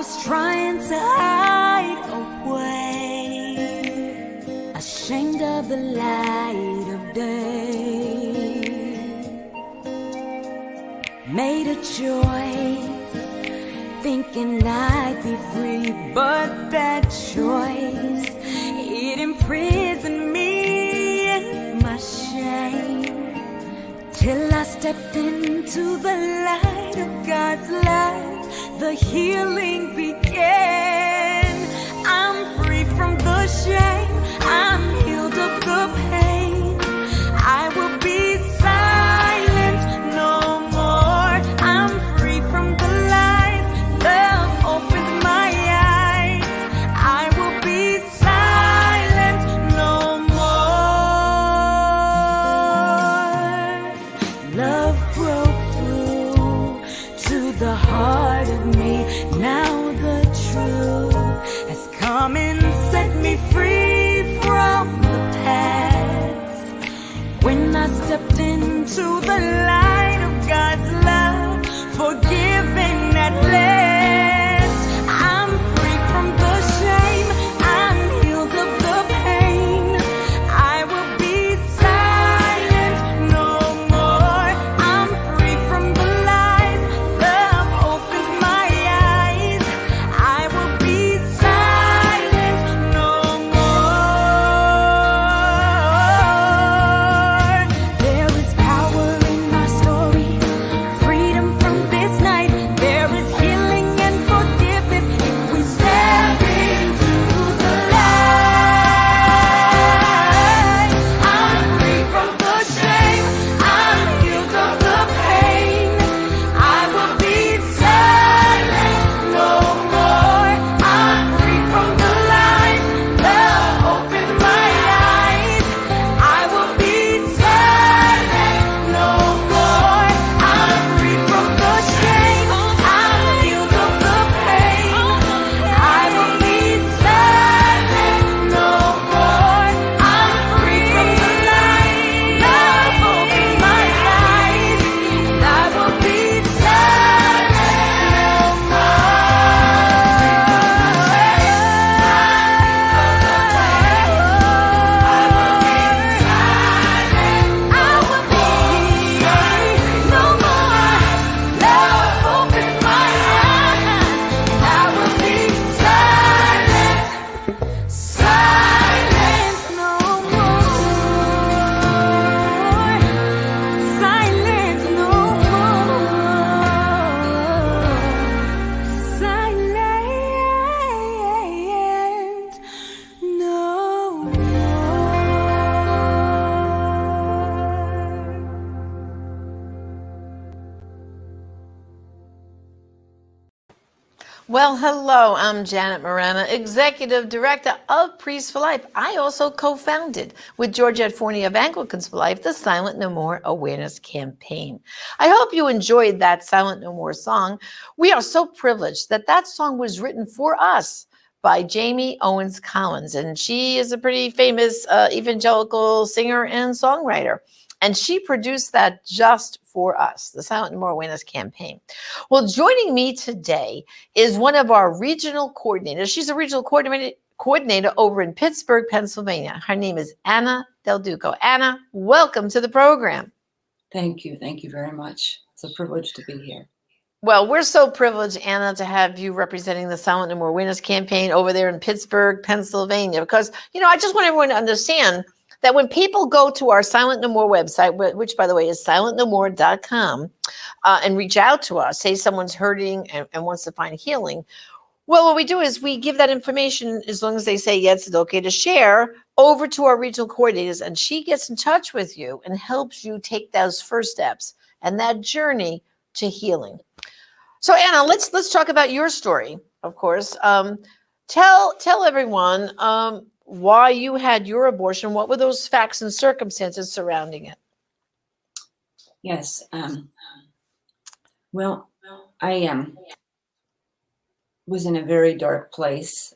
was trying to hide away, ashamed of the light of day. Made a choice, thinking I'd be free, but that choice, it imprisoned me in my shame. Till I stepped into the light of God's love, the healing began. I'm free from the shame, I'm healed of the pain. I will be silent no more. I'm free from the lies, love opened my eyes. I will be silent no more. Love broke through to the heart of me. Now the truth has come and set me free from the past. When I stepped into the light of God's love, forgiven at last, I'm free from the shame, I'm healed of the pain. I will be silent no more. I'm free from the lies, love opens my eyes. I will be silent no more. There is power in my story, freedom from this night. There is healing and forgiveness if we step into the light. I'm free from the shame, I'm healed of the pain. I will be silent no more. I'm free from the lies, love opens my eyes. I will be silent no more. I'm free from the shame, I'm healed of the pain. I will be silent no more. I'm free from the lies, love opens my eyes. I will be silent no Well, hello, I'm Janet Morana, Executive Director of Priests for Life. I also co-founded with Georgette Forney of Anglicans for Life, the Silent No More Awareness Campaign. I hope you enjoyed that Silent No More song. We are so privileged that that song was written for us by Jamie Owens Collins, and she is a pretty famous evangelical singer and songwriter. And she produced that just for us, the Silent No More Awareness Campaign. Well, joining me today is one of our regional coordinators. She's a regional coordinator over in Pittsburgh, Pennsylvania. Her name is Anna Del Duco. Anna, welcome to the program. Thank you. Thank you very much. It's a privilege to be here. Well, we're so privileged, Anna, to have you representing the Silent No More Awareness Campaign over there in Pittsburgh, Pennsylvania, because, I just want everyone to understand that when people go to our Silent No More website, which, by the way, is silentnomore.com, and reach out to us, say someone's hurting and wants to find healing, well, what we do is we give that information, as long as they say, yes, it's okay to share, over to our regional coordinators, and she gets in touch with you and helps you take those first steps and that journey to healing. So, Anna, let's talk about your story, of course. Tell everyone why you had your abortion. What were those facts and circumstances surrounding it? Yes. Well, I was in a very dark place,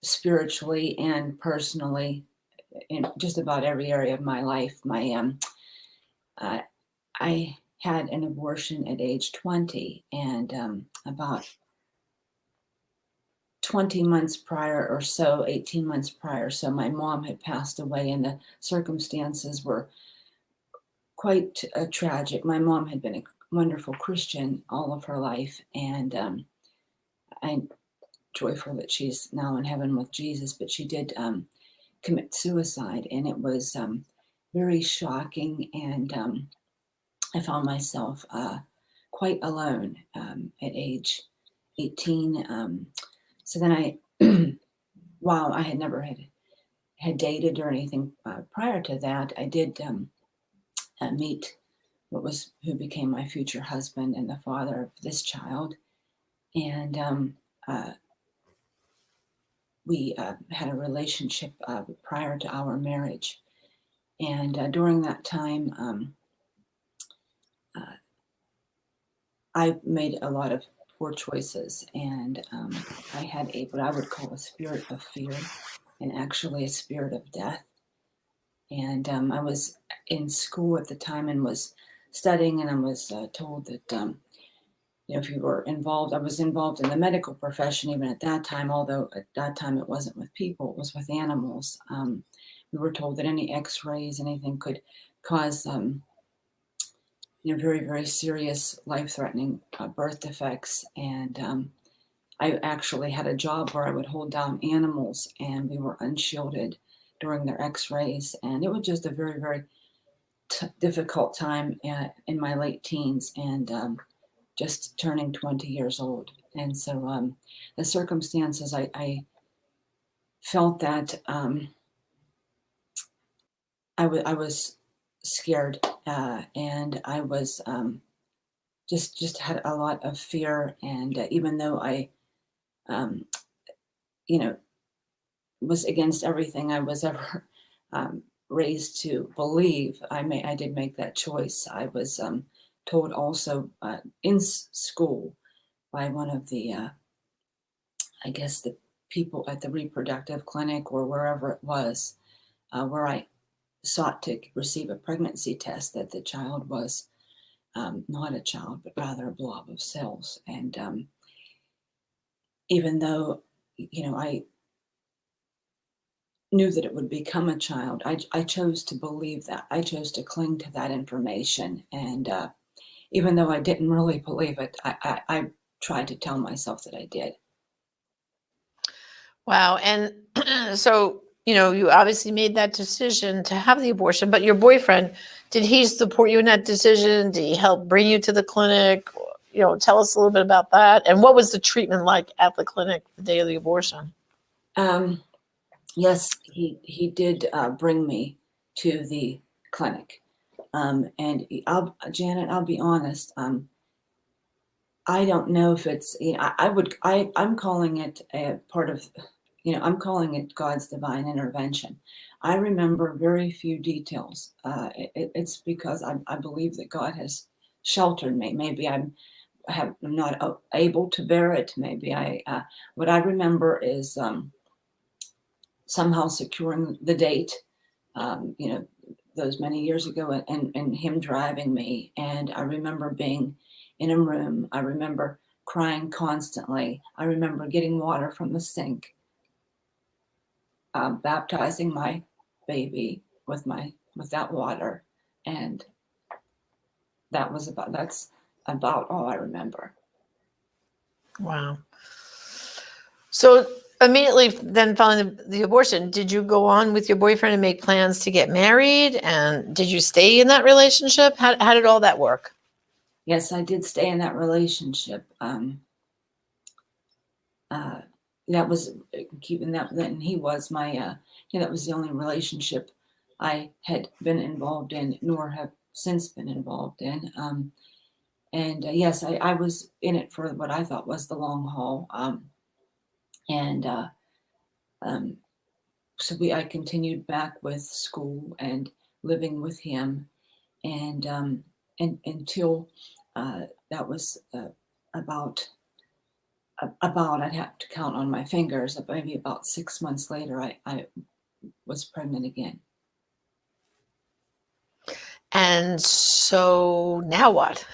spiritually and personally, in just about every area of my life. I had an abortion at age 20, and about 20 months prior or so, 18 months prior. So my mom had passed away, and the circumstances were quite tragic. My mom had been a wonderful Christian all of her life, and I'm joyful that she's now in heaven with Jesus, but she did commit suicide, and it was very shocking, and I found myself quite alone at age 18. So then wow, I had never had dated or anything prior to that. I did meet who became my future husband and the father of this child, and we had a relationship prior to our marriage. And during that time, I made a lot of poor choices, and I had what I would call a spirit of fear, and actually a spirit of death. And I was in school at the time and was studying, and I was told that if you were involved, I was involved in the medical profession even at that time, although at that time it wasn't with people, it was with animals. We were told that any x-rays, anything could cause very, very serious life-threatening birth defects. And I actually had a job where I would hold down animals, and we were unshielded during their x-rays. And it was just a very, very difficult time in my late teens, and just turning 20 years old. And so the circumstances, I felt that I was scared, and I was just had a lot of fear. And even though I, was against everything I was ever raised to believe, I did make that choice. I was told also in school by one of the, I guess, the people at the reproductive clinic or wherever it was, where I sought to receive a pregnancy test, that the child was not a child, but rather a blob of cells. And even though, I knew that it would become a child, I chose to believe that. I chose to cling to that information. And even though I didn't really believe it, I tried to tell myself that I did. Wow. And so, you obviously made that decision to have the abortion, but your boyfriend, did he support you in that decision? Did he help bring you to the clinic? Tell us a little bit about that. And what was the treatment like at the clinic the day of the abortion? Yes, he did bring me to the clinic. And Janet, I'll be honest. I don't know if it's, I'm calling it a part of, I'm calling it God's divine intervention. I remember very few details. It's because I believe that God has sheltered me. Maybe I'm not able to bear it. Maybe what I remember is somehow securing the date, those many years ago, and him driving me. And I remember being in a room. I remember crying constantly. I remember getting water from the sink, baptizing my baby with that water. And that's about all I remember. Wow. So immediately then following the abortion, did you go on with your boyfriend and make plans to get married? And did you stay in that relationship? How did all that work? Yes, I did stay in that relationship. That was keeping that, and he was my, that was the only relationship I had been involved in, nor have since been involved in. And yes, I was in it for what I thought was the long haul. And so I continued back with school and living with him, and until that was about I'd have to count on my fingers, maybe about 6 months later, I was pregnant again. And so now what?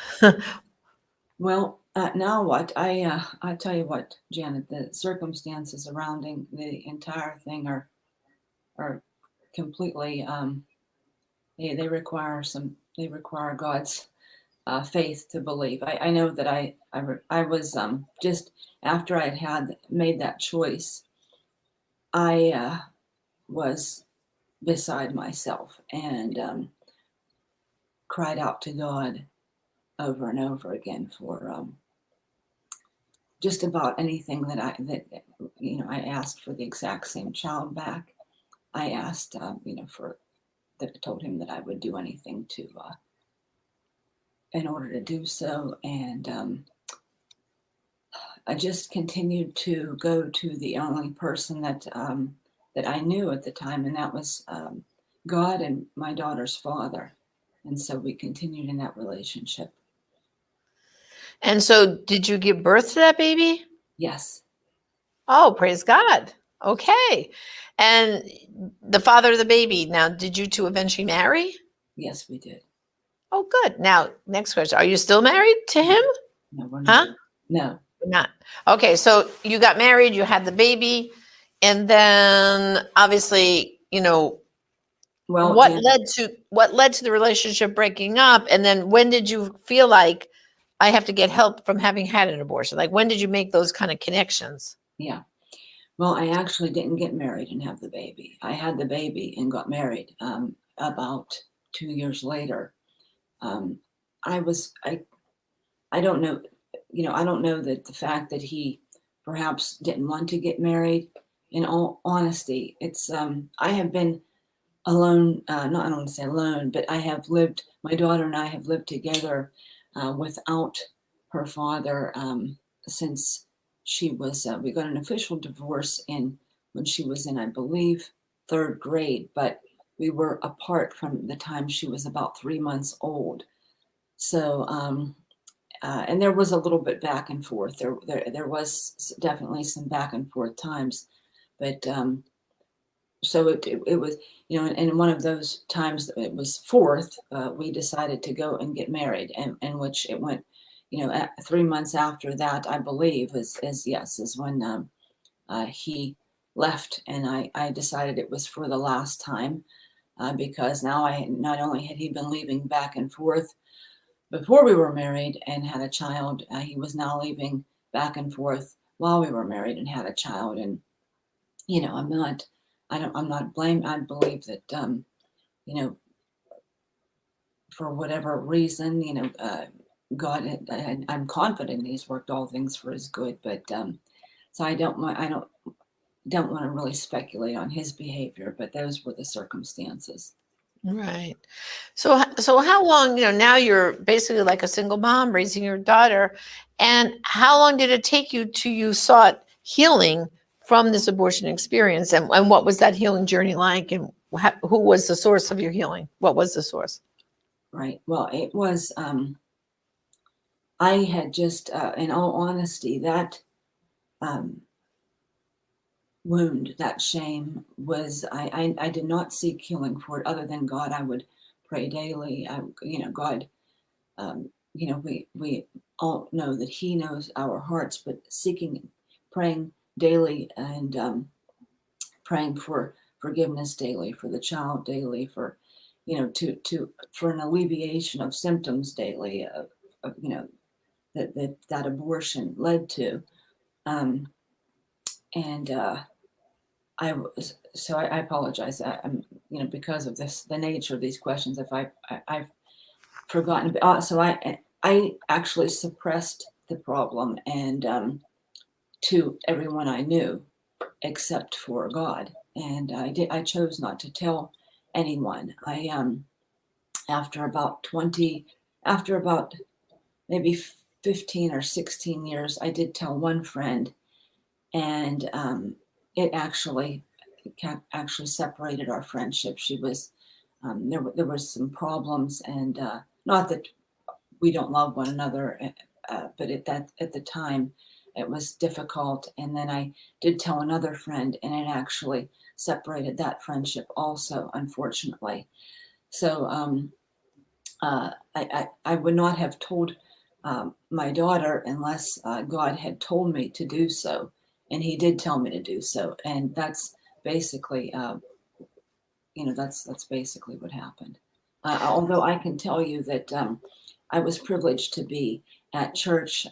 Well, Now what? I tell you what, Janet, the circumstances surrounding the entire thing are completely they require God's faith to believe. I know that I was just after I had made that choice, I was beside myself and cried out to God over and over again for just about anything I asked for the exact same child back. I asked for that. I told him that I would do anything to in order to do so, and I just continued to go to the only person that I knew at the time, and that was God and my daughter's father. And so we continued in that relationship. And so did you give birth to that baby? Yes. Oh, praise God. Okay. And the father of the baby, now, did you two eventually marry? Yes, we did. Oh, good. Now, next question. Are you still married to him? No, we're Huh? not. No. We're not. Okay. So you got married, you had the baby, and then obviously, Well, what Jan, led to the relationship breaking up? And then when did you feel like I have to get help from having had an abortion? Like, when did you make those kind of connections? yeah. Well, I actually didn't get married and have the baby. I had the baby and got married about 2 years later. Um, I don't know, I don't know that the fact that he perhaps didn't want to get married. In all honesty, it's I have been alone. Not I don't want to say alone, but my daughter and I have lived together without her father since she was. We got an official divorce when she was in, I believe, third grade, but we were apart from the time she was about 3 months old. So. And there was a little bit back and forth. There was definitely some back and forth times, but so it was, and one of those times it was fourth, we decided to go and get married, and which it went, at 3 months after that, I believe is when he left, and I decided it was for the last time, because now not only had he been leaving back and forth before we were married and had a child, he was now leaving back and forth while we were married and had a child. And I'm not blamed. I believe that you know, for whatever reason, God, I'm confident He's worked all things for His good. But so I don't want to really speculate on his behavior, but those were the circumstances. Right. So how long, now you're basically like a single mom raising your daughter. And how long did it take you till you sought healing from this abortion experience? And what was that healing journey like? And who was the source of your healing? What was the source? Right. Well, it was, I had just, in all honesty, that um, wound, that shame was, I did not seek healing for it other than God. I would pray daily. God, we all know that He knows our hearts, but praying daily, and praying for forgiveness daily, for the child daily, for for an alleviation of symptoms daily of that abortion led to, and I apologize. I'm because of the nature of these questions, if I've forgotten. So I actually suppressed the problem and to everyone I knew except for God, and I chose not to tell anyone. I after about 20 after about maybe 15 or 16 years, I did tell one friend, and it actually separated our friendship. She was there was some problems, and not that we don't love one another, but at the time it was difficult. And then I did tell another friend, and it actually separated that friendship also, unfortunately. So I would not have told my daughter unless God had told me to do so, and He did tell me to do so, and that's basically, that's basically what happened. Although I can tell you that I was privileged to be at church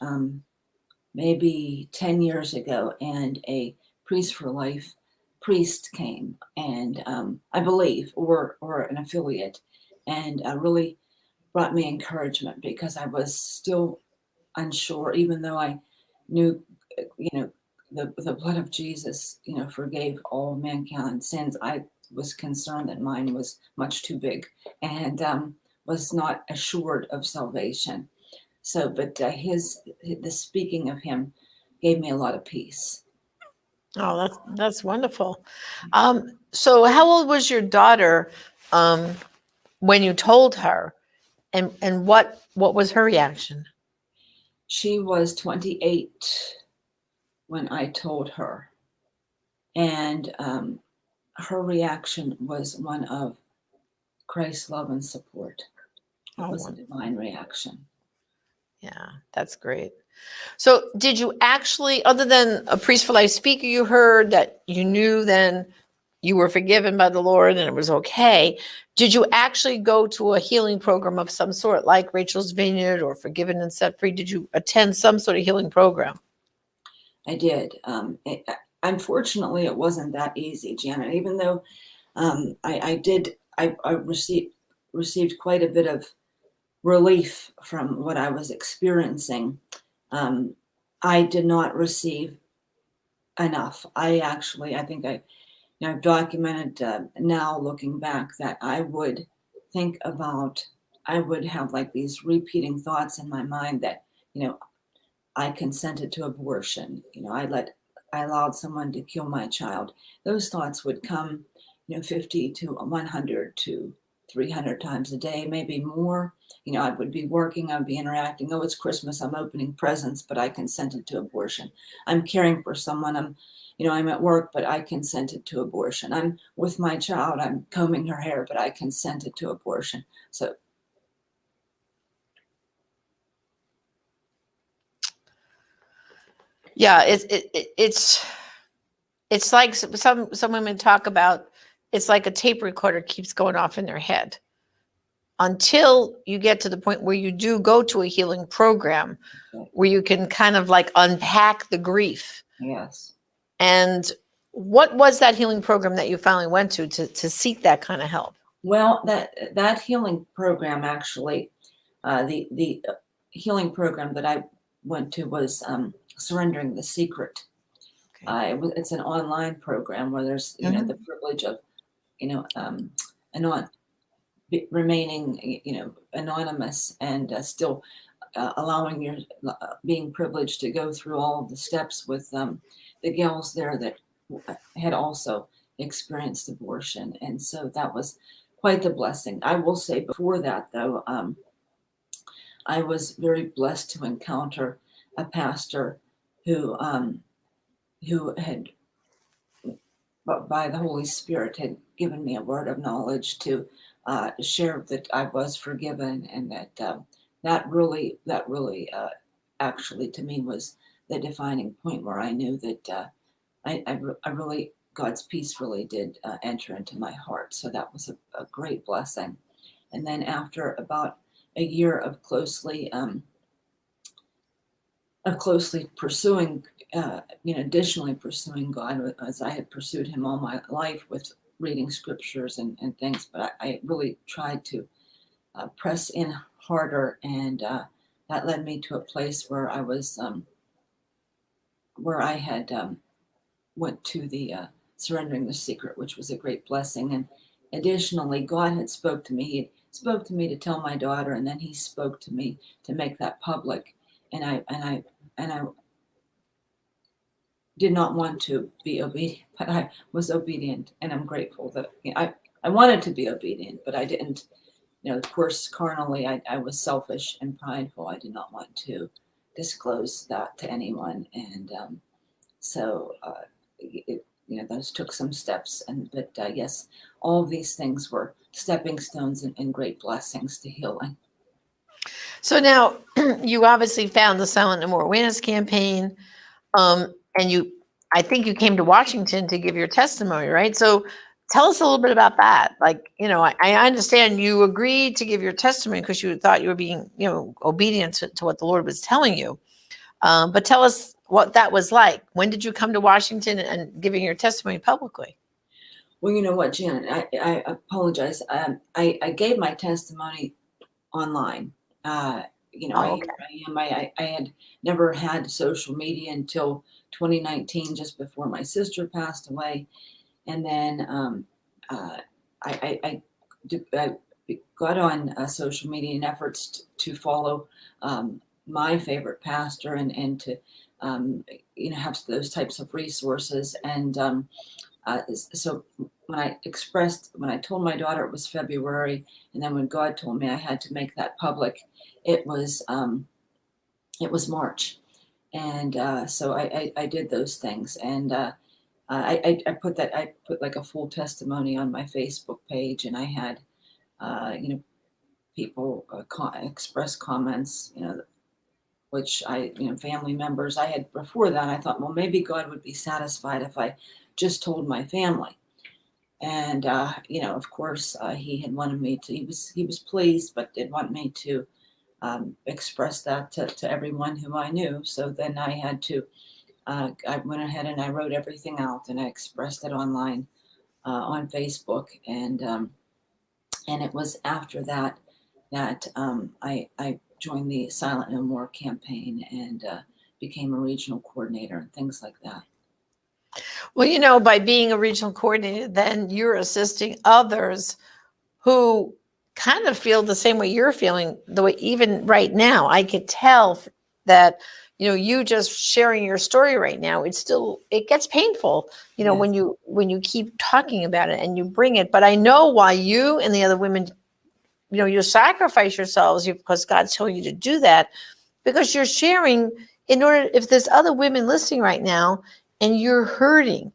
maybe 10 years ago, and a Priest for Life priest came, and I believe, or an affiliate, and really brought me encouragement because I was still unsure, even though I knew, you know, the blood of Jesus, forgave all mankind's sins. I was concerned that mine was much too big, and was not assured of salvation. So, but the speaking of him gave me a lot of peace. Oh, that's wonderful. So how old was your daughter when you told her, and what was her reaction? She was 28 when I told her, and her reaction was one of Christ's love and support. It Oh, was a divine reaction. yeah, that's great. So did you actually, other than a Priest for Life speaker you heard that you knew then you were forgiven by the Lord and it was okay, did you actually go to a healing program of some sort like Rachel's Vineyard or Forgiven and Set Free? Did you attend some sort of healing program? I did. Unfortunately, it wasn't that easy, Janet. Even though I received quite a bit of relief from what I was experiencing. I did not receive enough. I think I've documented now looking back that I would think about, I would have like these repeating thoughts in my mind that, I consented to abortion. I allowed someone to kill my child. Those thoughts would come, 50 to 100 to 300 times a day, maybe more. I would be working, I'd be interacting. Oh, it's Christmas, I'm opening presents, but I consented to abortion. I'm caring for someone, I'm at work, but I consented to abortion. I'm with my child, I'm combing her hair, but I consented to abortion. So Yeah, it's like some women talk about, it's like a tape recorder keeps going off in their head until you get to the point where you do go to a healing program where you can kind of like unpack the grief. yes. And what was that healing program that you finally went to seek that kind of help? Well, that healing program actually, the healing program that I went to was Surrendering the Secret. Okay. It's an online program where there's the privilege of anon remaining anonymous, and still allowing your being privileged to go through all of the steps with the gals there that had also experienced abortion, and so that was quite the blessing. I will say before that though, I was very blessed to encounter a pastor who had, by the Holy Spirit, had given me a word of knowledge to share that I was forgiven, and that really actually to me was the defining point where I knew that I really, God's peace really did enter into my heart. So that was a great blessing. And then after about a year of closely pursuing, additionally pursuing God, as I had pursued Him all my life with reading scriptures and things, but I really tried to press in harder, and that led me to a place where I was, where I had went to the Surrendering the Secret, which was a great blessing. And additionally, God had spoke to me. He spoke to me to tell my daughter, and then He spoke to me to make that public. And I did not want to be obedient, but I was obedient, and I'm grateful that I wanted to be obedient, but I didn't. Of course, carnally, I was selfish and prideful. I did not want to disclose that to anyone, and so those took some steps. But yes, all of these things were stepping stones and great blessings to healing. So now you obviously found the Silent No More Awareness campaign, and I think you came to Washington to give your testimony, right? So tell us a little bit about that. Like, I understand you agreed to give your testimony because you thought you were being, obedient to what the Lord was telling you. But tell us what that was like. When did you come to Washington and giving your testimony publicly? Well, you know what, Janet, I apologize. I gave my testimony online. Oh, okay. I had never had social media until 2019, just before my sister passed away. And then I got on social media in efforts to follow my favorite pastor and to have those types of resources. And so when I told my daughter it was February, and then when God told me I had to make that public, it was March. And so I did those things. And I put like a full testimony on my Facebook page, and I had people express comments, which family members. I had before that. I thought, well, maybe God would be satisfied if I just told my family. And of course, he had wanted me to. He was pleased, but did want me to express that to everyone who I knew. So then I had to. I went ahead and I wrote everything out, and I expressed it online on Facebook. And it was after that I joined the Silent No More campaign and became a regional coordinator and things like that. Well, by being a regional coordinator, then you're assisting others who kind of feel the same way you're feeling. The way even right now, I could tell that you just sharing your story right now. It gets painful, Yes. when you keep talking about it and you bring it. But I know why you and the other women, you sacrifice yourselves because God's telling you to do that, because you're sharing in order. If there's other women listening right now and you're hurting,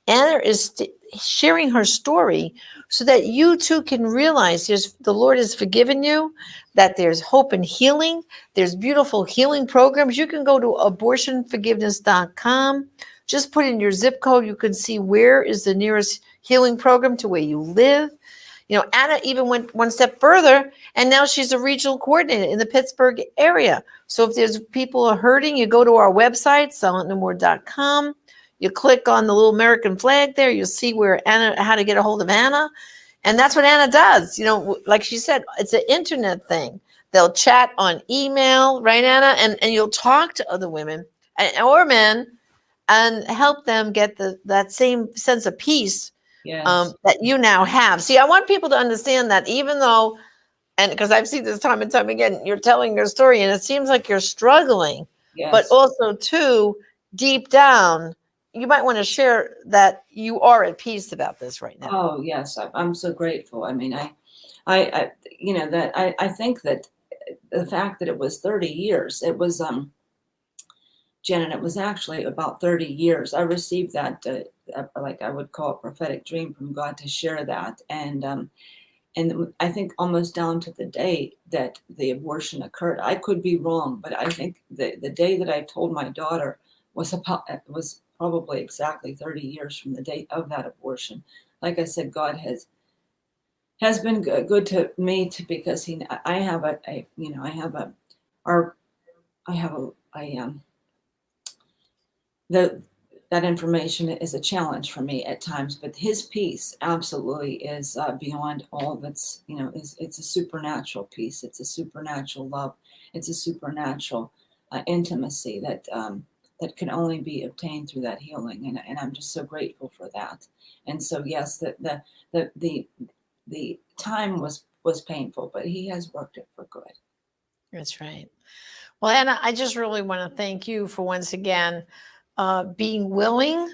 Anna is sharing her story so that you too can realize the Lord has forgiven you, that there's hope and healing. There's beautiful healing programs. You can go to abortionforgiveness.com. Just put in your zip code. You can see where is the nearest healing program to where you live. Anna even went one step further, and now she's a regional coordinator in the Pittsburgh area. So if there's people are hurting, you go to our website, silentnomore.com. You click on the little American flag there. You'll see how to get a hold of Anna. And that's what Anna does. Like she said, it's an internet thing. They'll chat on email, right, Anna? And you'll talk to other women or men and help them get that same sense of peace. Yes. That you now have. See, I want people to understand that even though, and because I've seen this time and time again, you're telling your story and it seems like you're struggling, Yes. but also too, deep down, you might want to share that you are at peace about this right now. Oh, yes. I'm so grateful. I mean, I think that the fact that it was 30 years, it was, Janet, it was actually about 30 years. I received that, like I would call a prophetic dream from God to share that. And I think almost down to the day that the abortion occurred. I could be wrong, but I think the day that I told my daughter was probably exactly 30 years from the date of that abortion. Like I said, God has been good to me because that information is a challenge for me at times, but his peace absolutely is beyond all that's, it's a supernatural peace. It's a supernatural love. It's a supernatural intimacy that can only be obtained through that healing. And I'm just so grateful for that. And so, yes, the time was painful, but he has worked it for good. That's right. Well, Anna, I just really want to thank you for once again being willing,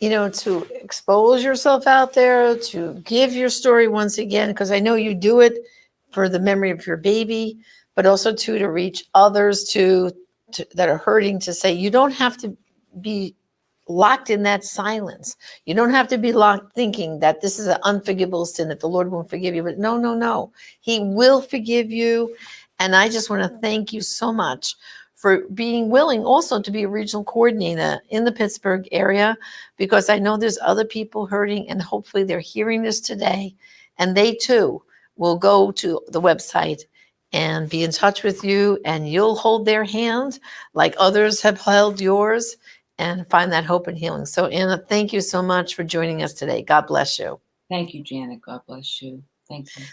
to expose yourself out there, to give your story once again, because I know you do it for the memory of your baby, but also to reach others that are hurting, to say you don't have to be locked in that silence. You don't have to be locked thinking that this is an unforgivable sin, that the Lord won't forgive you. But no. He will forgive you. And I just want to thank you so much for being willing also to be a regional coordinator in the Pittsburgh area, because I know there's other people hurting, and hopefully they're hearing this today, and they too will go to the website and be in touch with you, and you'll hold their hand like others have held yours and find that hope and healing. So Anna, thank you so much for joining us today. God bless you. Thank you, Janet. God bless you. Thank you.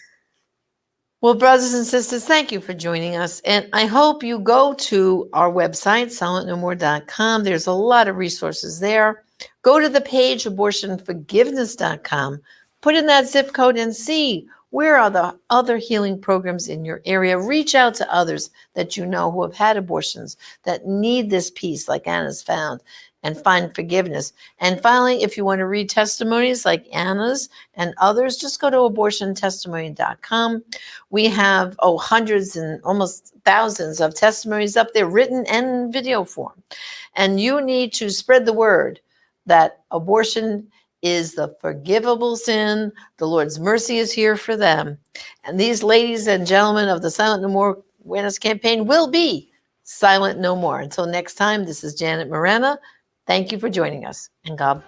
Well, brothers and sisters, thank you for joining us. And I hope you go to our website, silentnomore.com. There's a lot of resources there. Go to the page, abortionforgiveness.com. Put in that zip code and see where are the other healing programs in your area. Reach out to others that you know who have had abortions, that need this peace like Anna's found, and find forgiveness. And finally, if you want to read testimonies like Anna's and others, just go to abortiontestimony.com. We have hundreds and almost thousands of testimonies up there, written and video form. And you need to spread the word that abortion is the forgivable sin. The Lord's mercy is here for them. And these ladies and gentlemen of the Silent No More Awareness Campaign will be silent no more. Until next time, this is Janet Morena. Thank you for joining us, and God